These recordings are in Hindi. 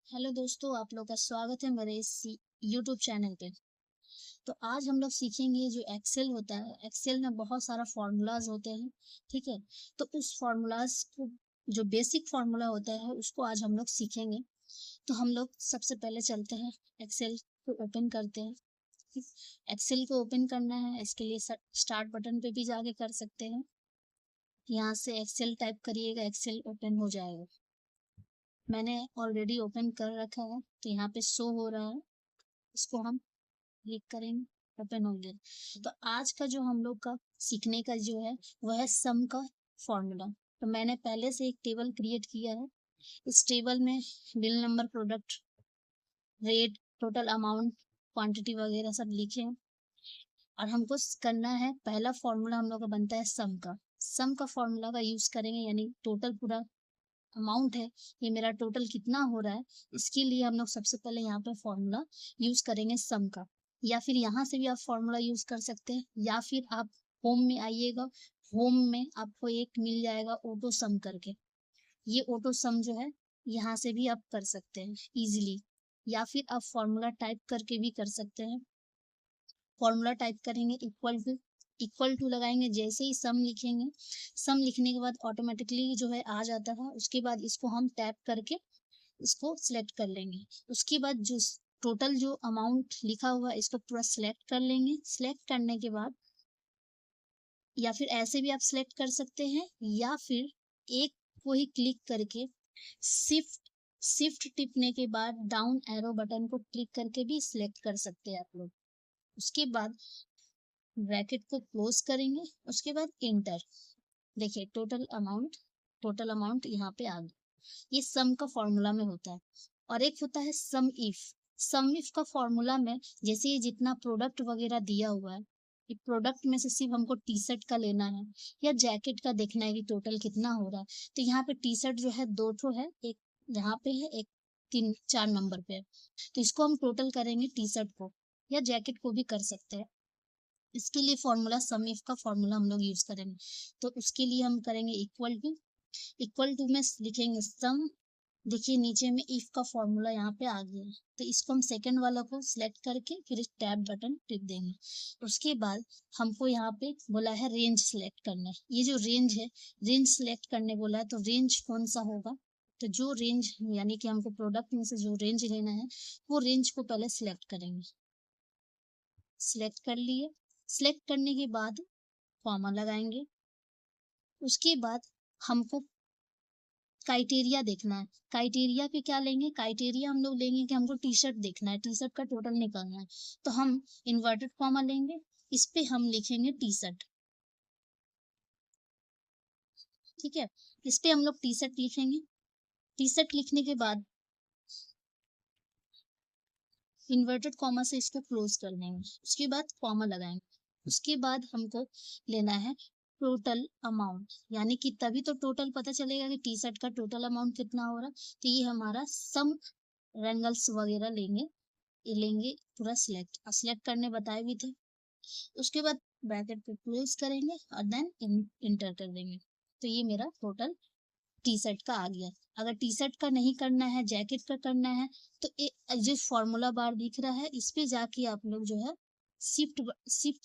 हेलो दोस्तों, आप लोग का स्वागत है मेरे इस यूट्यूब चैनल पे। तो आज हम लोग सीखेंगे जो एक्सेल होता है। एक्सेल में बहुत सारा फॉर्मूलाज होते हैं, ठीक है। तो उस फॉर्मूलाज को, जो बेसिक फॉर्मूला होता है, उसको आज हम लोग सीखेंगे। तो हम लोग सबसे पहले चलते हैं, एक्सेल को ओपन करते हैं। एक्सेल को ओपन करना है, इसके लिए स्टार्ट बटन पे भी जाके कर सकते हैं। यहाँ से एक्सेल टाइप करिएगा, एक्सेल ओपन हो जाएगा। मैंने ऑलरेडी ओपन कर रखा है, तो यहाँ पे शो हो रहा है, इसको हम क्लिक करेंगे, ओपन हो गया। तो आज का जो हम लोग का सीखने का जो है वह है सम का फॉर्मूला। तो मैंने पहले से एक टेबल क्रिएट किया है। इस टेबल में bill number, product, rate, total amount, quantity वगैरह सब लिखे हैं। और हमको करना है, पहला फॉर्मूला हम लोग का बनता है सम का। सम का फॉर्मूला का यूज करेंगे, यानी टोटल पूरा अमाउंट है, ये मेरा टोटल कितना हो रहा है, इसके लिए हम लोग सबसे पहले यहाँ पे फॉर्मूला यूज करेंगे सम का। या फिर यहाँ से भी आप फॉर्मूला यूज कर सकते हैं, या फिर आप होम में आइएगा, होम में आपको एक मिल जाएगा ऑटो सम करके। ये ऑटो सम जो है, यहाँ से भी आप कर सकते हैं इजीली। या फिर आप फॉर्मूला टाइप करके भी कर सकते हैं। फॉर्मूला टाइप करेंगे, इक्वल टू लगाएंगे, जैसे ही सम लिखेंगे, सम लिखने के बाद ऑटोमेटिकली जो है आ जाता है। उसके बाद इसको हम टैप करके इसको सिलेक्ट कर लेंगे। उसके बाद जो टोटल जो अमाउंट लिखा हुआ है, इसको पूरा सिलेक्ट कर लेंगे। सिलेक्ट करने के बाद, या फिर ऐसे भी आप सिलेक्ट कर सकते हैं, या फिर एक को ही क्लिक करके शिफ्ट शिफ्ट टिपने के बाद डाउन एरो बटन को क्लिक करके भी सिलेक्ट कर सकते हैं आप लोग। उसके बाद ब्रैकेट को क्लोज करेंगे, उसके बाद इंटर। देखिए टोटल अमाउंट यहाँ पे आ गया। ये सम का फॉर्मूला में होता है। और एक होता है सम इफ का फॉर्मूला में, जैसे ये जितना प्रोडक्ट वगैरह दिया हुआ है, ये प्रोडक्ट में से सिर्फ हमको टी शर्ट का लेना है या जैकेट का देखना है कि टोटल कितना हो रहा है। तो यहाँ पे टी शर्ट जो है दो ठो है, एक यहाँ पे है, एक 3-4 नंबर पे है। तो इसको हम टोटल करेंगे टी शर्ट को, या जैकेट को भी कर सकते हैं। इसके लिए फॉर्मूला सम इफ का फॉर्मूला हम लोग यूज करेंगे। तो उसके लिए हम करेंगे इक्वल टू में लिखेंगे सम। देखिए नीचे में इफ का फॉर्मूला यहाँ पे आ गया है, तो इसको हम सेकंड वाला को सिलेक्ट करके फिर इस टैब बटन टिप देंगे। उसके बाद हमको यहाँ पे बोला है रेंज सिलेक्ट करना है। ये जो रेंज है, रेंज सिलेक्ट करने बोला है, तो रेंज कौन सा होगा, तो जो रेंज, यानी कि हमको प्रोडक्ट में से जो रेंज लेना है, वो रेंज को पहले सिलेक्ट करेंगे। सिलेक्ट कर लिए। सिलेक्ट करने के बाद कॉमा लगाएंगे। उसके बाद हमको क्राइटेरिया देखना है। क्राइटेरिया पे क्या लेंगे, क्राइटेरिया हम लोग लेंगे कि हमको टी शर्ट देखना है, टी शर्ट का टोटल निकालना है। तो हम इन्वर्टेड कॉमा लेंगे, इस पे हम लिखेंगे टी शर्ट, ठीक है। इस पे हम लोग टी शर्ट लिखेंगे। टी शर्ट लिखने के बाद इन्वर्टेड कॉमा से इसको क्लोज कर देंगे। उसके बाद कॉमा लगाएंगे। उसके बाद हमको लेना है टोटल अमाउंट, यानी कि तभी तो टोटल पता चलेगा कि टी शर्ट का टोटल अमाउंट कितना हो रहा है। तो ये हमारा सम रेंगल्स वगैरह लेंगे, ये लेंगे पूरा सिलेक्ट करने बताए भी थे। उसके बाद ब्रैकेट को क्लोज करेंगे और देन इंटर कर देंगे। तो ये मेरा टोटल टी शर्ट का आ गया। अगर टी शर्ट का नहीं करना है, जैकेट का करना है, तो जो फॉर्मूला बार दिख रहा है, इस पे जाके आप लोग जो है शिफ्ट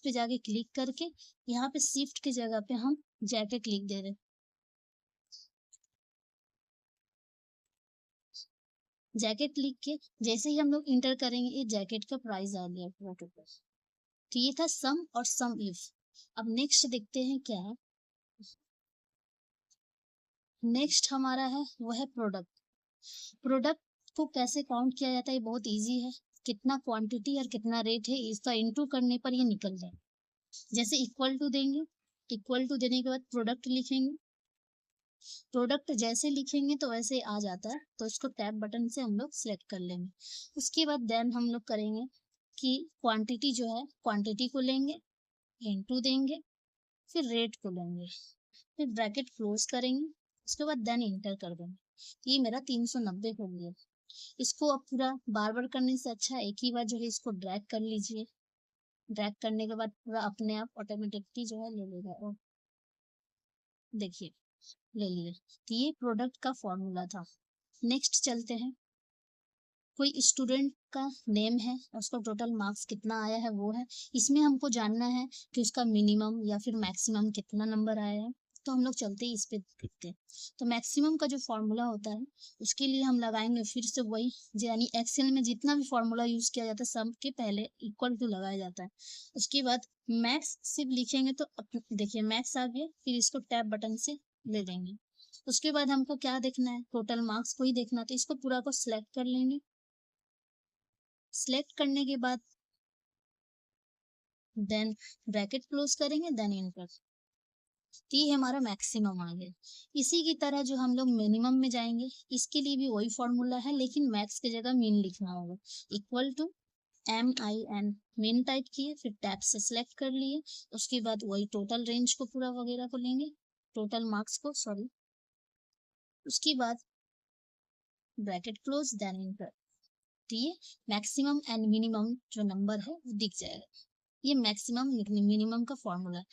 पे जाके क्लिक करके, यहाँ पे शिफ्ट की जगह पे हम जैकेट लिख दे रहे। जैकेट लिख के जैसे ही हम लोग इंटर करेंगे, ये जैकेट का प्राइस आ गया पूरा टोटल। तो ये था सम और सम इफ। अब नेक्स्ट देखते हैं क्या है। नेक्स्ट हमारा है वो है प्रोडक्ट। प्रोडक्ट को कैसे काउंट किया जाता है, ये बहुत इजी है। कितना क्वांटिटी और कितना रेट है, इसका इनटू करने पर ये निकल जाए। जैसे इक्वल टू देंगे, इक्वल टू देने के बाद प्रोडक्ट लिखेंगे। प्रोडक्ट जैसे लिखेंगे तो वैसे आ जाता है, तो इसको टैब बटन से हम लोग सिलेक्ट कर लेंगे। उसके बाद देन हम लोग करेंगे कि क्वांटिटी जो है, क्वांटिटी को लेंगे, इनटू देंगे, फिर रेट को लेंगे, फिर ब्रैकेट क्लोज करेंगे। उसके बाद देन इंटर कर देंगे। ये मेरा 390 हो गया। इसको अब पूरा बार बार करने से अच्छा एक ही बार जो है इसको ड्रैग कर लीजिए। ड्रैग करने के बाद पूरा अपने आप ऑटोमेटिकली जो है ले लेगा। और देखिए ले लिए। तो ये प्रोडक्ट का फॉर्मूला था। नेक्स्ट चलते हैं। कोई स्टूडेंट का नेम है और उसका टोटल मार्क्स कितना आया है वो है। इसमें हमको जानना है कि उसका मिनिमम या फिर मैक्सिमम कितना नंबर आया है। तो हम लोग चलते ही इस पे देखते हैं। तो मैक्सिमम का जो फॉर्मूला होता है उसके लिए हम लगाएंगे फिर से वही, यानी एक्सेल में जितना भी फॉर्मूला यूज किया जाता है सबके पहले इक्वल टू लगाया जाता है। उसके बाद मैक्स सिर्फ लिखेंगे तो देखिए मैक्स आ गया, फिर इसको टैब बटन से ले लेंगे। उसके बाद हमको क्या देखना है, टोटल मार्क्स को ही देखना है, तो इसको पूरा को सिलेक्ट कर लेंगे। सिलेक्ट करने के बाद देन ब्रैकेट क्लोज करेंगे, देन इंटर। तो ये हमारा मैक्सिमम आ गया। इसी की तरह जो हम लोग मिनिमम में जाएंगे, इसके लिए भी वही फॉर्मूला है, लेकिन मैक्स की जगह मीन लिखना होगा। Equal to MIN, min type किए, फिर टैब से सिलेक्ट कर लिए। उसके बाद वही टोटल रेंज को पूरा वगैरह को लेंगे, टोटल मार्क्स को, सॉरी। उसके बाद ब्रैकेट क्लोज, देन इंटर। तो ये मैक्सिमम एंड मिनिमम जो नंबर है वो दिख जाएगा। ये मैक्सिमम मिनिमम का फॉर्मूला है।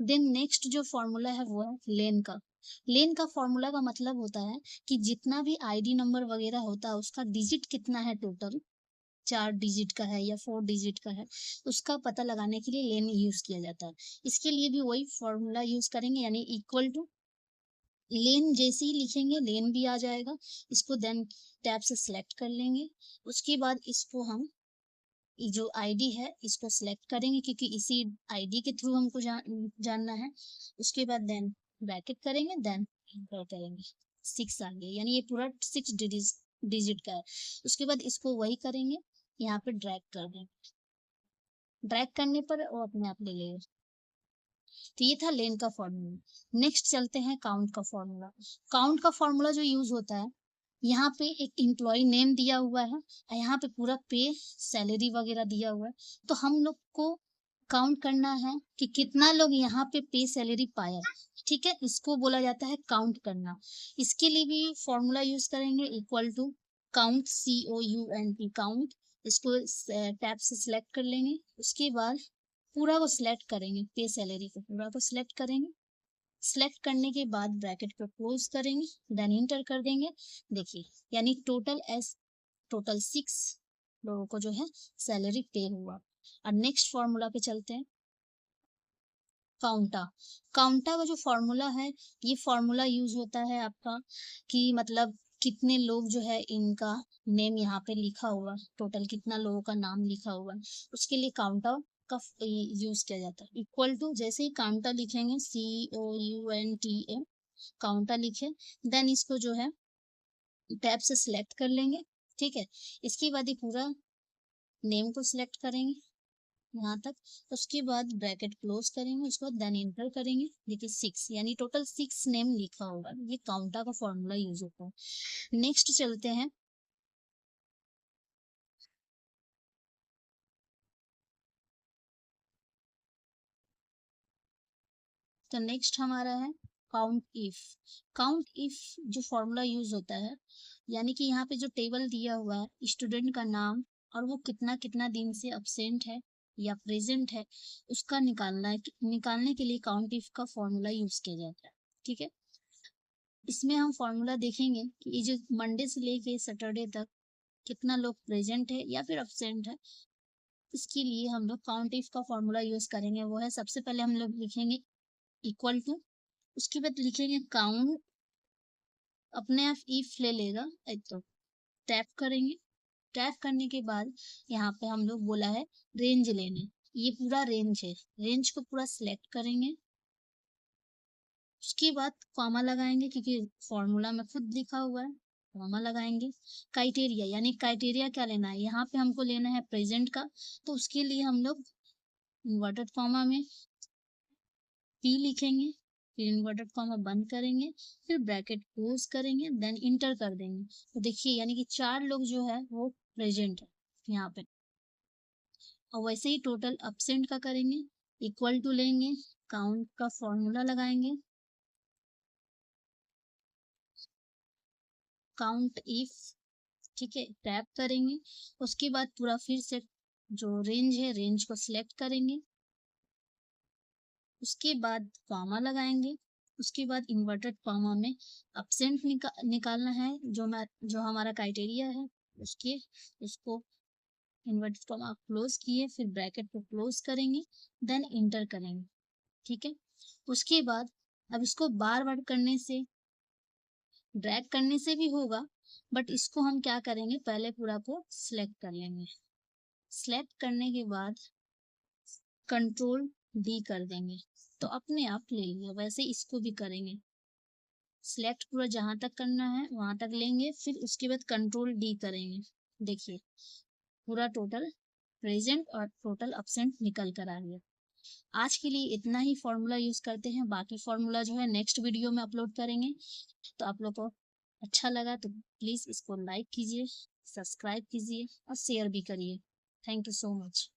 देन नेक्स्ट जो फॉर्मूला है वो है लेन का। लेन का फॉर्मूला का मतलब होता है कि जितना भी आईडी नंबर वगैरह होता है उसका डिजिट कितना है, टोटल 4 डिजिट का है या 4 डिजिट का है, उसका पता लगाने के लिए लेन यूज किया जाता है। इसके लिए भी वही फॉर्मूला यूज करेंगे, यानी इक्वल टू लेन जैसे ही लिखेंगे लेन भी आ जाएगा। इसको देन टैब से सिलेक्ट कर लेंगे। उसके बाद इसको हम ये जो आईडी है इसको सिलेक्ट करेंगे, क्योंकि इसी आईडी के थ्रू हमको जानना है। उसके बाद देन ब्रैकेट करेंगे, देन एंटर करेंगे। 6 आ गया, यानी ये पूरा 6 डिजिट का है। उसके बाद इसको वही करेंगे, यहाँ पे ड्रैग कर देंगे। ड्रैग करने पर वो अपने आप ले लेगा। तो ये था लेन का फॉर्मूला। नेक्स्ट चलते हैं काउंट का फॉर्मूला। काउंट का फॉर्मूला जो यूज होता है, यहाँ पे एक एम्प्लॉय नेम दिया हुआ है और यहाँ पे पूरा पे सैलरी वगैरह दिया हुआ है। तो हम लोग को काउंट करना है कि कितना लोग यहाँ पे सैलरी पाया। ठीक है, इसको बोला जाता है काउंट करना। इसके लिए भी फॉर्मूला यूज करेंगे, equal to count, COUNT, count. इसको टैब से सिलेक्ट कर लेंगे। उसके बाद पूरा को सिलेक्ट करेंगे, पे सैलरी को पूरा को सिलेक्ट करेंगे। सिलेक्ट करने के बाद ब्रैकेट को क्लोज करेंगे, देन इंटर कर देंगे। देखिए, यानी टोटल 6 लोगों को जो है सैलरी पे हुआ। और नेक्स्ट फॉर्मूला पे चलते हैं, काउंटा। काउंटा का जो फॉर्मूला है, ये फॉर्मूला यूज होता है आपका कि मतलब कितने लोग जो है इनका नेम यहाँ पे लिखा हुआ, टोटल कितना लोगों का नाम लिखा हुआ है, उसके लिए काउंटा का यूज किया जाता है। इक्वल टू जैसे ही काउंटा लिखेंगे, COUNTA, काउंटा लिखे, देन इसको जो है टैब से सिलेक्ट कर लेंगे। ठीक है, इसके बाद ये पूरा नेम को सिलेक्ट करेंगे यहाँ तक। उसके बाद ब्रैकेट क्लोज करेंगे, उसके बाद देन एंटर करेंगे। देखिए 6, यानी टोटल 6 नेम लिखा होगा। ये काउंटा का फॉर्मूला यूज होता है। नेक्स्ट चलते हैं, तो नेक्स्ट हमारा है काउंट इफ। काउंट इफ जो फॉर्मूला यूज होता है, यानी कि यहाँ पे जो टेबल दिया हुआ है स्टूडेंट का नाम और वो कितना कितना दिन से अब्सेंट है या प्रेजेंट है, उसका निकालना है। निकालने के लिए काउंट इफ का फॉर्मूला यूज किया जाता है। ठीक है, इसमें हम फॉर्मूला देखेंगे कि ये जो मंडे से लेके सैटरडे तक कितना लोग प्रेजेंट है या फिर अब्सेंट है। इसके लिए हम लोग काउंट इफ का फॉर्मूला यूज करेंगे। वो है, सबसे पहले हम लोग लिखेंगे इक्वल टू, उसके बाद लिखेंगे काउंट, अपने आप इफ ले लेगा, एक तो टैप करेंगे। टैप करने के बाद यहाँ पे हम लोग बोला है रेंज लेने, ये पूरा रेंज है, रेंज को पूरा सिलेक्ट करेंगे। उसके बाद कॉमा लगाएंगे, क्योंकि फॉर्मूला में खुद लिखा हुआ है, कॉमा लगाएंगे। क्राइटेरिया, यानी क्राइटेरिया क्या लेना है, यहाँ पे हमको लेना है प्रेजेंट का, तो उसके लिए हम लोग इन्वर्टेड कॉमा में पी लिखेंगे, फिर इन्वर्टेड कॉमा बंद करेंगे, फिर ब्रैकेट क्लोज करेंगे, देन इंटर कर देंगे। तो देखिए, यानी कि 4 लोग जो है वो प्रेजेंट है यहाँ पे। और वैसे ही टोटल अब्सेंट का करेंगे, इक्वल टू लेंगे, काउंट का फॉर्मूला लगाएंगे, काउंट इफ। ठीक है, टैप करेंगे। उसके बाद पूरा फिर से जो रेंज है, रेंज को सिलेक्ट करेंगे। उसके बाद कॉमा लगाएंगे। उसके बाद इन्वर्टेड कॉमा में अब्सेंट निकालना है, जो हमारा क्राइटेरिया है, उसके उसको इन्वर्टेड कॉमा क्लोज किए, फिर ब्रैकेट को क्लोज करेंगे, देन इंटर करेंगे। ठीक है, उसके बाद अब इसको बार बार करने से, ड्रैग करने से भी होगा, बट इसको हम क्या करेंगे, पहले पूरा को सिलेक्ट कर लेंगे। सिलेक्ट करने के बाद कंट्रोल डी कर देंगे, तो अपने आप ले लिया। वैसे इसको भी करेंगे, सिलेक्ट पूरा जहां तक करना है वहां तक लेंगे, फिर उसके बाद कंट्रोल डी करेंगे। देखिए पूरा टोटल प्रेजेंट और टोटल अब्सेंट निकल कर आ गया। आज के लिए इतना ही फॉर्मूला यूज करते हैं, बाकी फॉर्मूला जो है नेक्स्ट वीडियो में अपलोड करेंगे। तो आप लोग को अच्छा लगा तो प्लीज इसको लाइक कीजिए, सब्सक्राइब कीजिए और शेयर भी करिए। Thank you so much.